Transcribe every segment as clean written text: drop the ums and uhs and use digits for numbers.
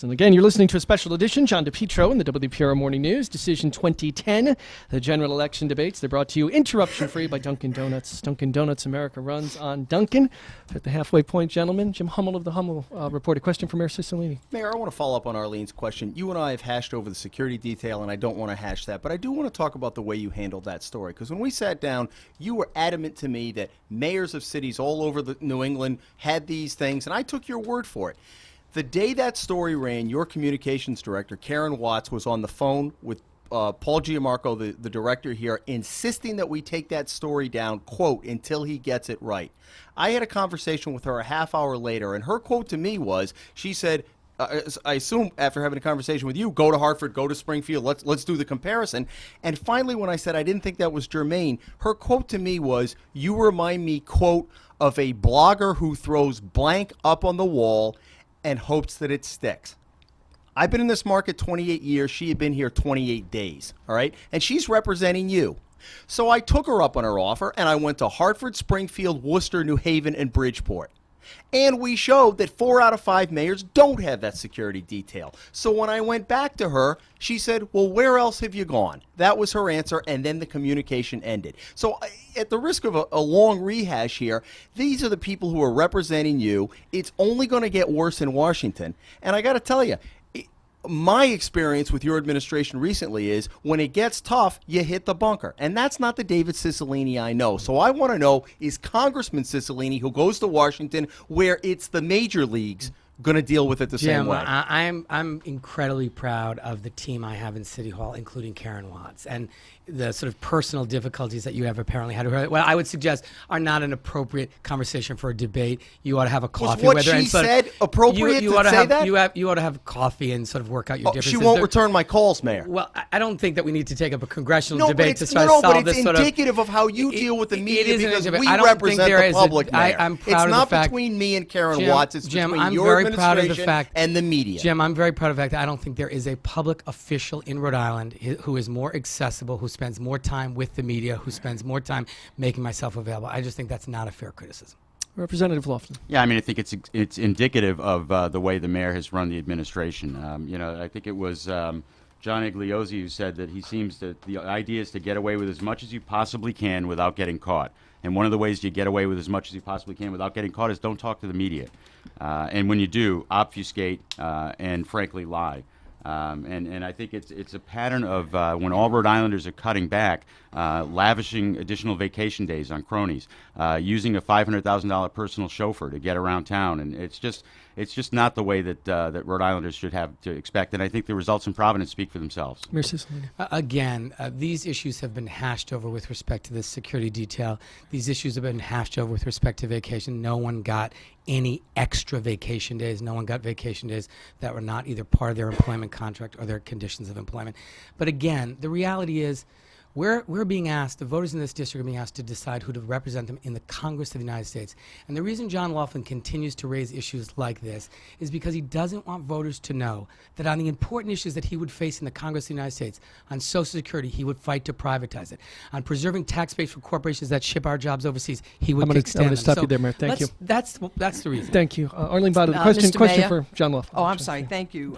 Again, you're listening to a special edition. John DePietro in the WPRO Morning News. Decision 2010, the general election debates. They're brought to you interruption-free by Dunkin' Donuts. Dunkin' Donuts, America runs on Dunkin'. At the halfway point, gentlemen, Jim Hummel of the Hummel Report. A question from Mayor Cicilline. Mayor, I want to follow up on Arlene's question. You and I have hashed over the security detail, and I don't want to hash that, but I do want to talk about the way you handled that story. Because when we sat down, you were adamant to me that mayors of cities all over New England had these things, and I took your word for it. The day that story ran, your communications director, Karen Watts, was on the phone with Paul Giammarco, the director here, insisting that we take that story down, quote, until he gets it right. I had a conversation with her a half hour later, and her quote to me was, she said, I assume after having a conversation with you, go to Hartford, go to Springfield, let's do the comparison. And finally, when I said I didn't think that was germane, her quote to me was, you remind me, quote, of a blogger who throws blank up on the wall and hopes that it sticks. I've been in this market 28 years. She had been here 28 days, all right? And she's representing you. So I took her up on her offer, and I went to Hartford, Springfield, Worcester, New Haven, and Bridgeport. And we showed that 4 out of 5 mayors don't have that security detail. So when I went back to her, she said, well, where else have you gone? That was her answer, and then the communication ended. So at the risk of a long rehash here, these are the people who are representing you. It's only going to get worse in Washington. And I got to tell you, my experience with your administration recently is when it gets tough, you hit the bunker. And that's not the David Cicilline I know. So I want to know, is Congressman Cicilline, who goes to Washington where it's the major leagues, going to deal with it the same way? I'm incredibly proud of the team I have in City Hall, including Karen Watts, and the sort of personal difficulties that you have apparently had. Well, I would suggest are not an appropriate conversation for a debate. You ought to have a coffee. Was what she said appropriate to say that? You ought to have coffee and sort of work out your differences. She won't return my calls, Mayor. Well, I don't think that we need to take up a congressional debate to try to solve this sort of... No, but it's indicative of how you deal with the media because we I don't represent think the public, Mayor. I'm proud it's of not the fact, between me and Karen Watts. It's Jim, between I'm your very proud of the fact, and the media. Jim, I'm very proud of the fact that I don't think there is a public official in Rhode Island who is more accessible, who spends more time with the media, who spends more time making myself available. I just think that's not a fair criticism. Representative Laughlin. Yeah, I mean, I think it's indicative of the way the mayor has run the administration. I think it was John Igliozzi who said that he seems that the idea is to get away with as much as you possibly can without getting caught. And one of the ways you get away with as much as you possibly can without getting caught is don't talk to the media. And when you do, obfuscate and frankly lie. And I think it's a pattern of when all Rhode Islanders are cutting back, lavishing additional vacation days on cronies, using a $500,000 personal chauffeur to get around town, and it's just not the way that Rhode Islanders should have to expect. And I think the results in Providence speak for themselves. Again, these issues have been hashed over with respect to this security detail. These issues have been hashed over with respect to vacation. No one got any extra vacation days. No one got vacation days that were not either part of their employment contract or their conditions of employment. But again, the reality is we're being asked, the voters in this district are being asked to decide who to represent them in the Congress of the United States. And the reason John Laughlin continues to raise issues like this is because he doesn't want voters to know that on the important issues that he would face in the Congress of the United States, on Social Security, he would fight to privatize it. On preserving tax base for corporations that ship our jobs overseas, he would extend them. I'm going to stop you there, Mayor. Thank you. That's the reason. Thank you. Arlene Violet, question for John Laughlin. Oh, I'm sorry. Thank you.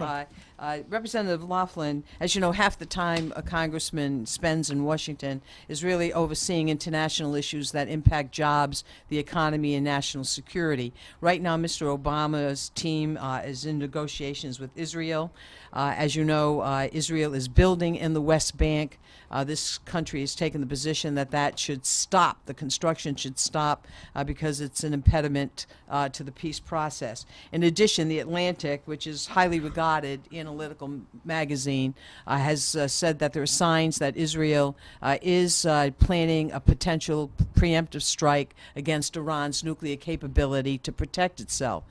Representative Laughlin, as you know, half the time a congressman spends in Washington is really overseeing international issues that impact jobs, the economy, and national security. Right now, Mr. Obama's team is in negotiations with Israel. As you know, Israel is building in the West Bank. This country has taken the position that should stop, the construction should stop because it's an impediment to the peace process. In addition, The Atlantic, which is highly regarded analytical magazine, has said that there are signs that Israel is planning a potential preemptive strike against Iran's nuclear capability to protect itself.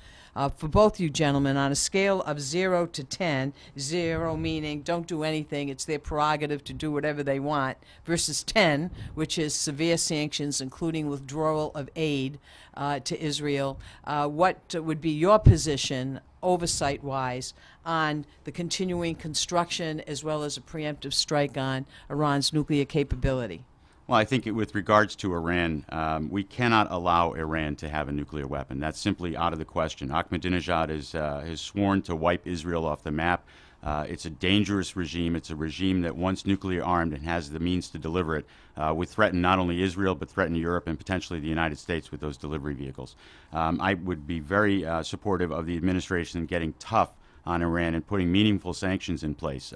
For both you gentlemen, on a scale of 0 to 10, 0 meaning don't do anything, it's their prerogative to do whatever they want, versus 10, which is severe sanctions, including withdrawal of aid to Israel, what would be your position, oversight-wise, on the continuing construction as well as a preemptive strike on Iran's nuclear capability? Well, I think with regards to Iran, we cannot allow Iran to have a nuclear weapon. That's simply out of the question. Ahmadinejad has sworn to wipe Israel off the map. It's a dangerous regime. It's a regime that once nuclear armed and has the means to deliver it would threaten not only Israel but threaten Europe and potentially the United States with those delivery vehicles. I would be very supportive of the administration getting tough on Iran and putting meaningful sanctions in place.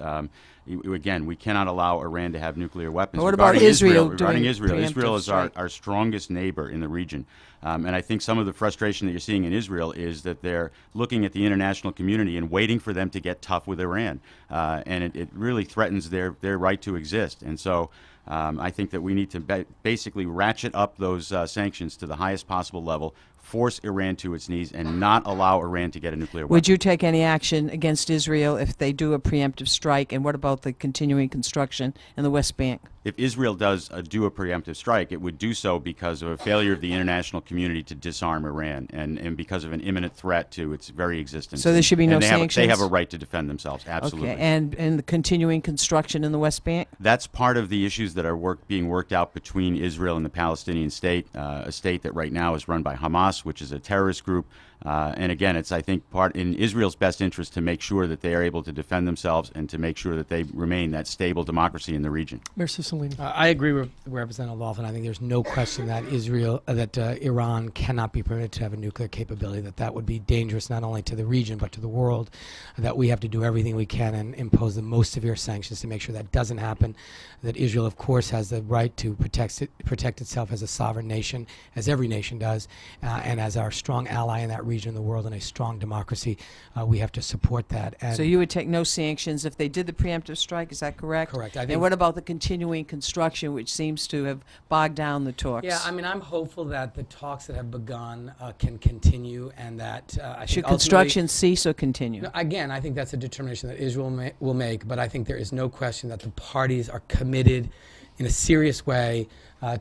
Again, we cannot allow Iran to have nuclear weapons. But what about Israel? Regarding Israel, Israel is strike? our strongest neighbor in the region. And I think some of the frustration that you're seeing in Israel is that they're looking at the international community and waiting for them to get tough with Iran. And it really threatens their right to exist. And so I think that we need to basically ratchet up those sanctions to the highest possible level, force Iran to its knees, and not allow Iran to get a nuclear weapon. Would you take any action against Israel if they do a preemptive strike? And what about the continuing construction in the West Bank? If Israel does do a preemptive strike, it would do so because of a failure of the international community to disarm Iran and because of an imminent threat to its very existence. So there should be no and sanctions? They have a right to defend themselves, absolutely. Okay, and the continuing construction in the West Bank? That's part of the issues that are being worked out between Israel and the Palestinian state, a state that right now is run by Hamas, which is a terrorist group. And again, it's, I think, part in Israel's best interest to make sure that they are able to defend themselves and to make sure that they remain that stable democracy in the region. Mayor Cicilline. I agree with Representative Laughlin. I think there's no question that Iran cannot be permitted to have a nuclear capability, that would be dangerous not only to the region but to the world, that we have to do everything we can and impose the most severe sanctions to make sure that doesn't happen, that Israel, of course, has the right to protect itself as a sovereign nation, as every nation does, and as our strong ally in that region of the world and a strong democracy, we have to support that. And so you would take no sanctions if they did the preemptive strike, is that correct? Correct. And what about the continuing construction, which seems to have bogged down the talks? Yeah, I mean, I'm hopeful that the talks that have begun can continue, and that I should think construction cease or continue? No, again, I think that's a determination that Israel will make, but I think there is no question that the parties are committed in a serious way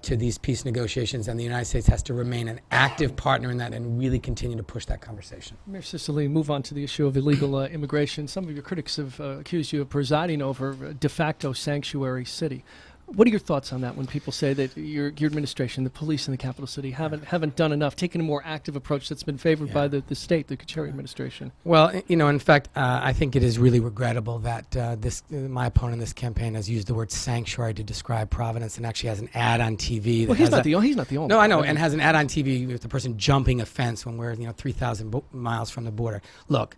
to these peace negotiations, and the United States has to remain an active partner in that and really continue to push that conversation. Mayor Cicilline, move on to the issue of illegal immigration. Some of your critics have accused you of presiding over a de facto sanctuary city. What are your thoughts on that when people say that your administration, the police in the capital city, haven't done enough, taken a more active approach that's been favored by the state, the Kacheri administration? Well, in fact, I think it is really regrettable that my opponent in this campaign has used the word sanctuary to describe Providence and actually has an ad on TV. Well, he's not the only. No, I know, and has an ad on TV with the person jumping a fence when we're 3,000 miles from the border. Look,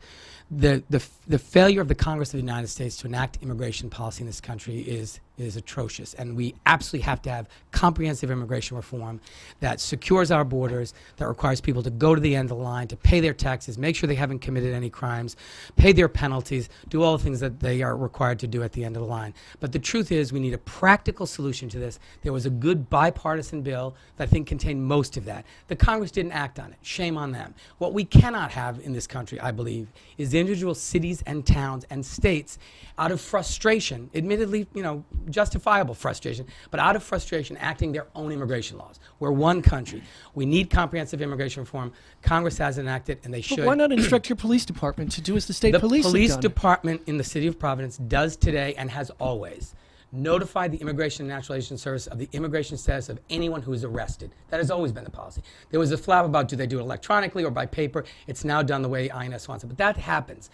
the failure of the Congress of the United States to enact immigration policy in this country is atrocious, and we absolutely have to have comprehensive immigration reform that secures our borders, that requires people to go to the end of the line, to pay their taxes, make sure they haven't committed any crimes, pay their penalties, do all the things that they are required to do at the end of the line. But the truth is, we need a practical solution to this. There was a good bipartisan bill that I think contained most of that. The Congress didn't act on it. Shame on them. What we cannot have in this country, I believe, is individual cities and towns and states out of frustration, admittedly, justifiable frustration, but out of frustration acting their own immigration laws. We're one country. We need comprehensive immigration reform. Congress hasn't enacted, and they should. But why not instruct your police department to do as the state police have done? The police department in the city of Providence does today and has always notify the Immigration and Naturalization Service of the immigration status of anyone who is arrested. That has always been the policy. There was a flap about do they do it electronically or by paper. It's now done the way INS wants it. But that happens.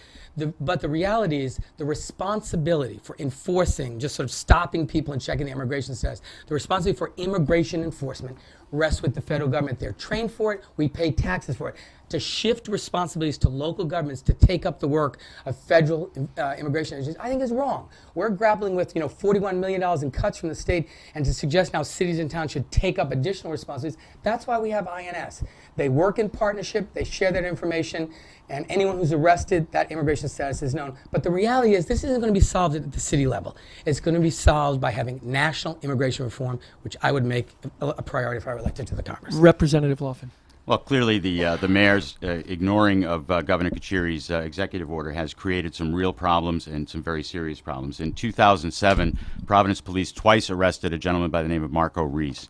But the reality is the responsibility for enforcing, just sort of stopping people and checking the immigration status, the responsibility for immigration enforcement rests with the federal government. They're trained for it. We pay taxes for it. To shift responsibilities to local governments to take up the work of federal immigration agencies, I think is wrong. We're grappling with, $41 million in cuts from the state, and to suggest now cities and towns should take up additional responsibilities. That's why we have INS. They work in partnership. They share that information, and anyone who's arrested, that immigration status is known. But the reality is this isn't going to be solved at the city level. It's going to be solved by having national immigration reform, which I would make a priority if I were elected to the Congress. Representative Laughlin. Well, clearly the mayor's ignoring of Governor Kacheri's executive order has created some real problems and some very serious problems. In 2007, Providence Police twice arrested a gentleman by the name of Marco Reese.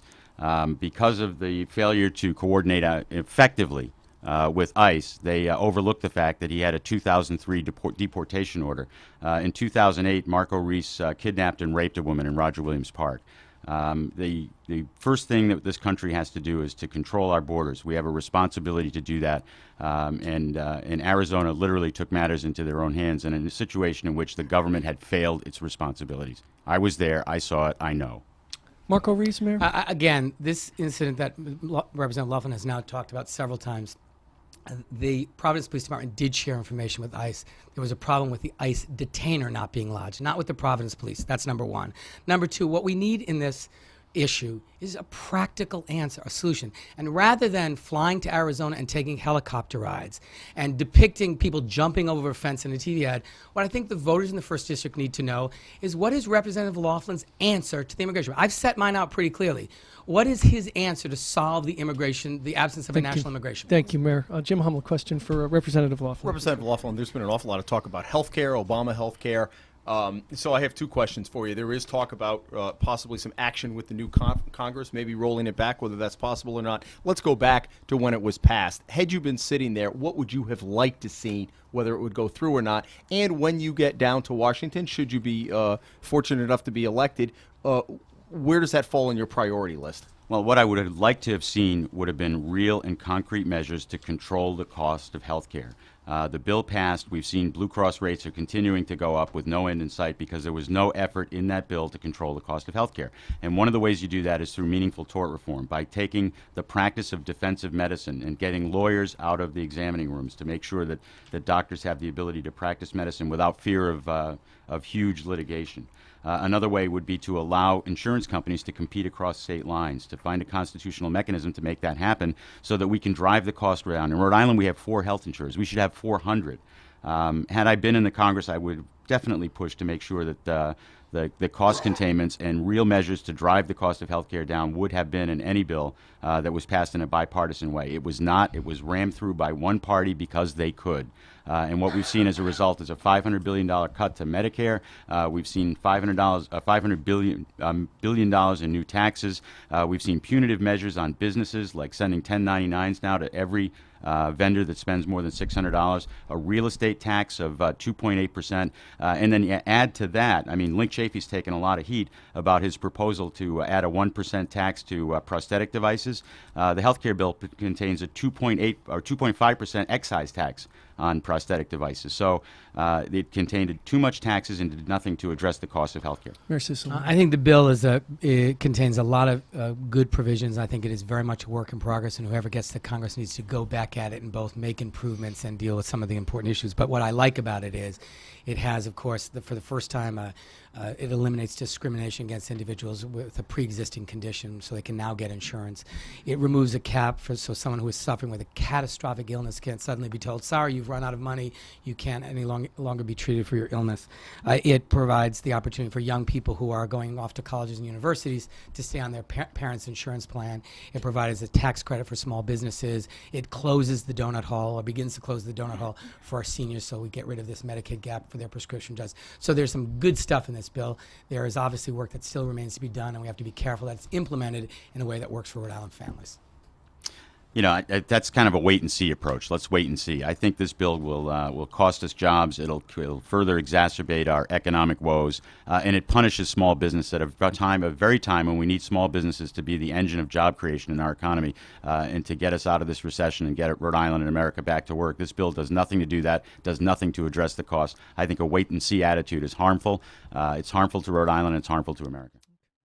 Because of the failure to coordinate effectively with ICE, they overlooked the fact that he had a 2003 deportation order. In 2008, Marco Reese kidnapped and raped a woman in Roger Williams Park. The first thing that this country has to do is to control our borders. We have a responsibility to do that. And Arizona literally took matters into their own hands, and in a situation in which the government had failed its responsibilities. I was there. I saw it. I know. Marco Rees, Mayor? Again, this incident that Representative Laughlin has now talked about several times, the Providence Police Department did share information with ICE. There was a problem with the ICE detainer not being lodged, not with the Providence Police. That's number one. Number two, what we need in this issue is a practical answer, a solution. And rather than flying to Arizona and taking helicopter rides and depicting people jumping over a fence in a TV ad, what I think the voters in the 1st District need to know is what is Representative Laughlin's answer to the immigration bill. I've set mine out pretty clearly. What is his answer to solve the absence of a national immigration bill? Thank you, Mayor. Jim Hummel, question for Representative Laughlin. Representative Laughlin, there's been an awful lot of talk about health care, Obama health care. So I have two questions for you. There is talk about possibly some action with the new Congress, maybe rolling it back, whether that's possible or not. Let's go back to when it was passed. Had you been sitting there, what would you have liked to see, whether it would go through or not? And when you get down to Washington, should you be fortunate enough to be elected, where does that fall in your priority list? Well, what I would have liked to have seen would have been real and concrete measures to control the cost of health care. The bill passed. We've seen Blue Cross rates are continuing to go up with no end in sight because there was no effort in that bill to control the cost of health care. And one of the ways you do that is through meaningful tort reform, by taking the practice of defensive medicine and getting lawyers out of the examining rooms to make sure that doctors have the ability to practice medicine without fear of huge litigation. Another way would be to allow insurance companies to compete across state lines, to find a constitutional mechanism to make that happen so that we can drive the cost down. In Rhode Island, we have 4 health insurers. We should have 400. Had I been in the Congress, I would definitely push to make sure that the cost containments and real measures to drive the cost of health care down would have been in any bill that was passed in a bipartisan way. It was not. It was rammed through by one party because they could. And what we've seen as a result is a $500 billion cut to Medicare. We've seen $500 billion in new taxes. We've seen punitive measures on businesses, like sending 1099s now to every vendor that spends more than $600, a real estate tax of 2.8%, and then you add to that, I mean, Link Chafee's taken a lot of heat about his proposal to add a 1% tax to prosthetic devices. The health care bill contains a 2.8 or 2.5% excise tax on prosthetic devices. So it contained too much taxes and did nothing to address the cost of health care. Mayor Sisson. I think the bill it contains a lot of good provisions. I think it is very much a work in progress, and whoever gets to Congress needs to go back at it and both make improvements and deal with some of the important issues. But what I like about it is it has, of course, for the first time, it eliminates discrimination against individuals with a pre-existing condition, so they can now get insurance. It removes a cap so someone who is suffering with a catastrophic illness can't suddenly be told, sorry, you've run out of money, you can't any longer be treated for your illness. It provides the opportunity for young people who are going off to colleges and universities to stay on their parents' insurance plan. It provides a tax credit for small businesses. It closes the donut hole, or begins to close the donut hole for our seniors, so we get rid of this Medicaid gap for their prescription drugs. So there's some good stuff in this bill. There is obviously work that still remains to be done, and we have to be careful that it's implemented in a way that works for Rhode Island families. You know, that's kind of a wait-and-see approach. Let's wait and see. I think this bill will cost us jobs. It'll further exacerbate our economic woes, and it punishes small business at a very time when we need small businesses to be the engine of job creation in our economy, and to get us out of this recession and get Rhode Island and America back to work. This bill does nothing to do that, does nothing to address the cost. I think a wait-and-see attitude is harmful. It's harmful to Rhode Island, and it's harmful to America.